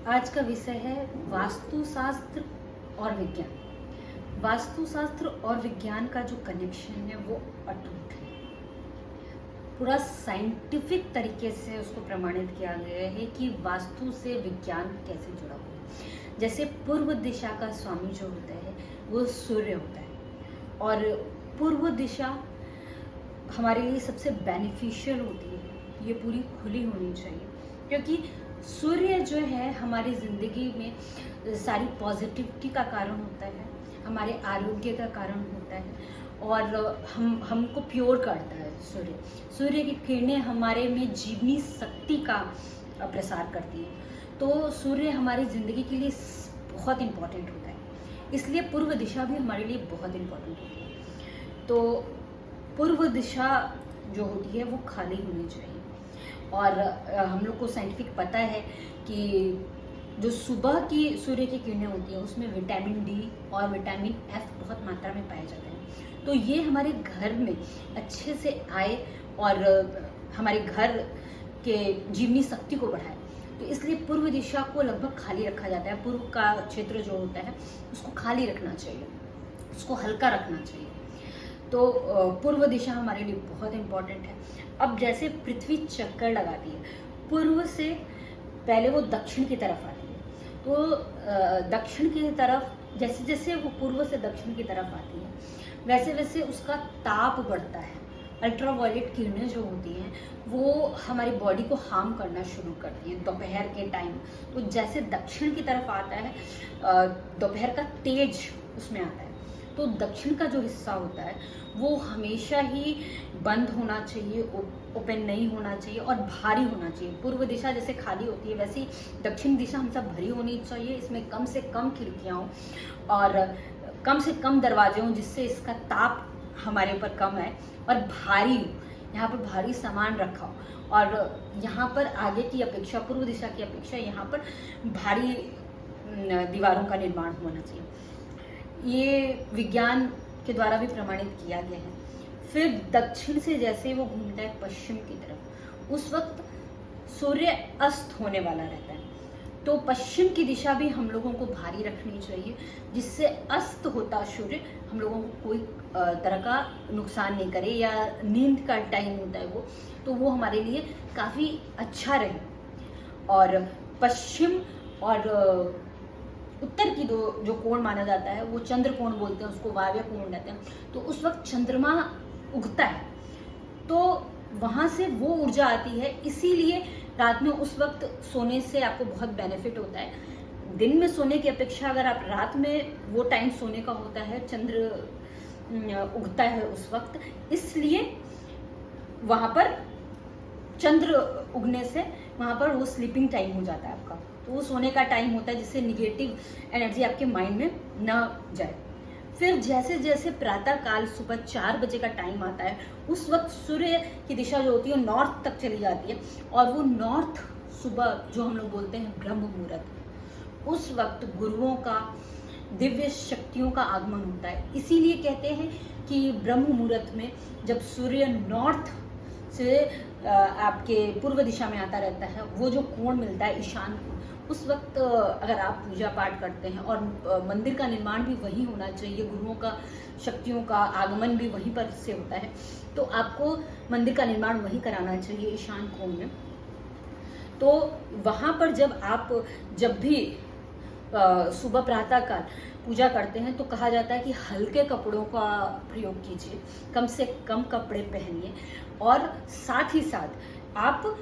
आज का विषय है वास्तुशास्त्र और विज्ञान। वास्तुशास्त्र और विज्ञान का जो कनेक्शन है वो अटूट है। पूरा साइंटिफिक तरीके से उसको प्रमाणित किया गया है कि वास्तु से विज्ञान कैसे जुड़ा हुआ है। जैसे पूर्व दिशा का स्वामी जो होता है वो सूर्य होता है और पूर्व दिशा हमारे लिए सबसे बेनिफिशियल होती है। ये पूरी खुली होनी चाहिए क्योंकि सूर्य जो है हमारी ज़िंदगी में सारी पॉजिटिविटी का कारण होता है, हमारे आरोग्य का कारण होता है और हमको प्योर करता है। सूर्य की किरणें हमारे में जीवनी शक्ति का प्रसार करती है। तो सूर्य हमारी ज़िंदगी के लिए बहुत इम्पोर्टेंट होता है, इसलिए पूर्व दिशा भी हमारे लिए बहुत इम्पोर्टेंट होती है। तो पूर्व दिशा जो होती है वो खाली होनी चाहिए। और हम लोग को साइंटिफिक पता है कि जो सुबह की सूर्य की किरणें होती हैं उसमें विटामिन डी और विटामिन एफ बहुत मात्रा में पाए जाते हैं। तो ये हमारे घर में अच्छे से आए और हमारे घर के जीवनी शक्ति को बढ़ाए। तो इसलिए पूर्व दिशा को लगभग खाली रखा जाता है। पूर्व का क्षेत्र जो होता है उसको खाली रखना चाहिए, उसको हल्का रखना चाहिए। तो पूर्व दिशा हमारे लिए बहुत इम्पॉर्टेंट है। अब जैसे पृथ्वी चक्कर लगाती है, पूर्व से पहले वो दक्षिण की तरफ आती है। तो दक्षिण की तरफ जैसे जैसे वो पूर्व से दक्षिण की तरफ आती है वैसे वैसे उसका ताप बढ़ता है। अल्ट्रावायलेट किरणें जो होती हैं वो हमारी बॉडी को हार्म करना शुरू करती हैं दोपहर के टाइम। तो जैसे दक्षिण की तरफ आता है दोपहर का तेज उसमें आता है। तो दक्षिण का जो हिस्सा होता है वो हमेशा ही बंद होना चाहिए, ओपन नहीं होना चाहिए और भारी होना चाहिए। पूर्व दिशा जैसे खाली होती है वैसे ही दक्षिण दिशा हमेशा भरी होनी चाहिए। इसमें कम से कम खिड़कियाँ हों और कम से कम दरवाजे हों जिससे इसका ताप हमारे ऊपर कम आए और भारी हो, यहाँ पर भारी सामान रखा हो और यहाँ पर आगे की अपेक्षा पूर्व दिशा की अपेक्षा यहाँ पर भारी दीवारों का निर्माण होना चाहिए। ये विज्ञान के द्वारा भी प्रमाणित किया गया है। फिर दक्षिण से जैसे वो घूमता है पश्चिम की तरफ, उस वक्त सूर्य अस्त होने वाला रहता है। तो पश्चिम की दिशा भी हम लोगों को भारी रखनी चाहिए जिससे अस्त होता सूर्य हम लोगों को कोई तरह का नुकसान नहीं करे, या नींद का टाइम होता है वो, तो वो हमारे लिए काफ़ी अच्छा रहे। और पश्चिम और उत्तर की जो कोण माना जाता है वो चंद्र कोण बोलते हैं, उसको वायव्य कोण कहते हैं। तो उस वक्त चंद्रमा उगता है तो वहाँ से वो ऊर्जा आती है, इसीलिए रात में उस वक्त सोने से आपको बहुत बेनिफिट होता है। दिन में सोने की अपेक्षा अगर आप रात में वो टाइम सोने का होता है, चंद्र उगता है उस वक्त, इसलिए वहाँ पर चंद्र उगने से वहाँ पर वो स्लीपिंग टाइम हो जाता है आपका। तो वो सोने का टाइम होता है जिससे निगेटिव एनर्जी आपके माइंड में ना जाए। फिर जैसे जैसे प्रातः काल सुबह 4 बजे का टाइम आता है उस वक्त सूर्य की दिशा जो होती है नॉर्थ तक चली जाती है और वो नॉर्थ सुबह जो हम लोग बोलते हैं ब्रह्म मुहूर्त, उस वक्त गुरुओं का दिव्य शक्तियों का आगमन होता है। इसीलिए कहते हैं कि ब्रह्म मुहूर्त में जब सूर्य नॉर्थ से आपके पूर्व दिशा में आता रहता है, वो जो कोण मिलता है ईशान कोण, उस वक्त अगर आप पूजा पाठ करते हैं और मंदिर का निर्माण भी वहीं होना चाहिए, गुरुओं का शक्तियों का आगमन भी वहीं पर से होता है, तो आपको मंदिर का निर्माण वहीं कराना चाहिए ईशान कोण में। तो वहाँ पर जब भी सुबह प्रातः काल पूजा करते हैं तो कहा जाता है कि हल्के कपड़ों का प्रयोग कीजिए, कम से कम कपड़े पहनिए और साथ ही साथ आप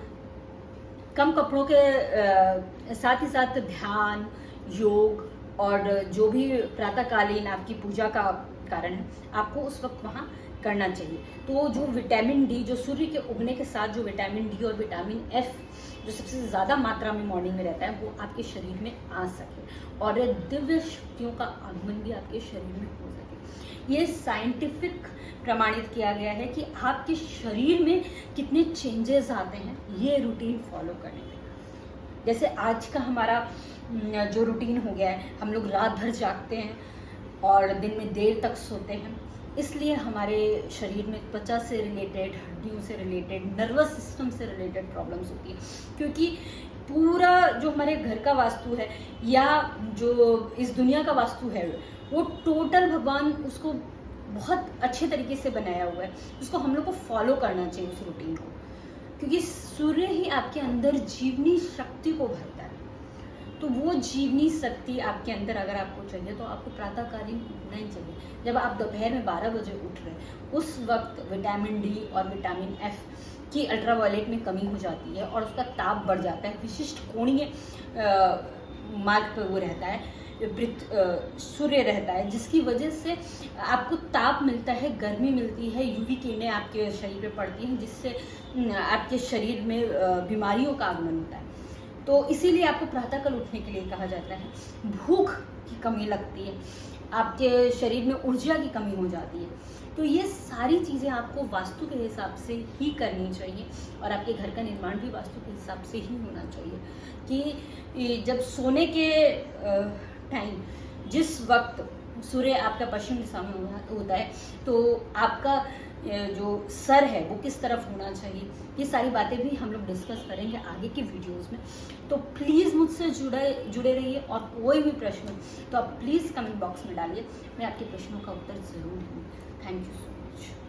कम कपड़ों के साथ ही साथ ध्यान, योग और जो भी प्रातःकालीन आपकी पूजा का कारण है आपको उस वक्त वहाँ करना चाहिए। तो जो विटामिन डी, जो सूर्य के उगने के साथ जो विटामिन डी और विटामिन एफ जो सबसे ज़्यादा मात्रा में मॉर्निंग में रहता है वो आपके शरीर में आ सके और दिव्य शक्तियों का आगमन भी आपके शरीर में हो सके। ये साइंटिफिक प्रमाणित किया गया है कि आपके शरीर में कितने चेंजेस आते हैं ये रूटीन फॉलो करने में। जैसे आज का हमारा जो रूटीन हो गया है, हम लोग रात भर जागते हैं और दिन में देर तक सोते हैं, इसलिए हमारे शरीर में त्वचा से रिलेटेड, हड्डियों से रिलेटेड, नर्वस सिस्टम से रिलेटेड प्रॉब्लम्स होती है। क्योंकि पूरा जो हमारे घर का वास्तु है या जो इस दुनिया का वास्तु है वो टोटल भगवान उसको बहुत अच्छे तरीके से बनाया हुआ है। उसको हम लोग को फॉलो करना चाहिए उस रूटीन को, क्योंकि सूर्य ही आपके अंदर जीवनी शक्ति को भरता है। तो वो जीवनी शक्ति आपके अंदर अगर आपको चाहिए तो आपको प्रातःकालीन उठना ही चाहिए। जब आप दोपहर में 12 बजे उठ रहे हैं उस वक्त विटामिन डी और विटामिन एफ की अल्ट्रावायलेट में कमी हो जाती है और उसका ताप बढ़ जाता है। विशिष्ट कोणीय मार्ग पर वो रहता है, सूर्य रहता है, जिसकी वजह से आपको ताप मिलता है, गर्मी मिलती है, यूवी किरणें आपके शरीर पे पड़ती हैं, जिससे आपके शरीर में बीमारियों का आगमन होता है। तो इसीलिए आपको प्रातःकाल उठने के लिए कहा जाता है। भूख की कमी लगती है, आपके शरीर में ऊर्जा की कमी हो जाती है। तो ये सारी चीज़ें आपको वास्तु के हिसाब से ही करनी चाहिए और आपके घर का निर्माण भी वास्तु के हिसाब से ही होना चाहिए कि जब सोने के टाइम जिस वक्त सूर्य आपका पश्चिम दिशा में होता है तो आपका जो सर है वो किस तरफ होना चाहिए, ये सारी बातें भी हम लोग डिस्कस करेंगे आगे के वीडियोस में। तो प्लीज़ मुझसे जुड़े रहिए और कोई भी प्रश्न तो आप प्लीज़ कमेंट बॉक्स में डालिए, मैं आपके प्रश्नों का उत्तर ज़रूर दूँगी। Thank you so much.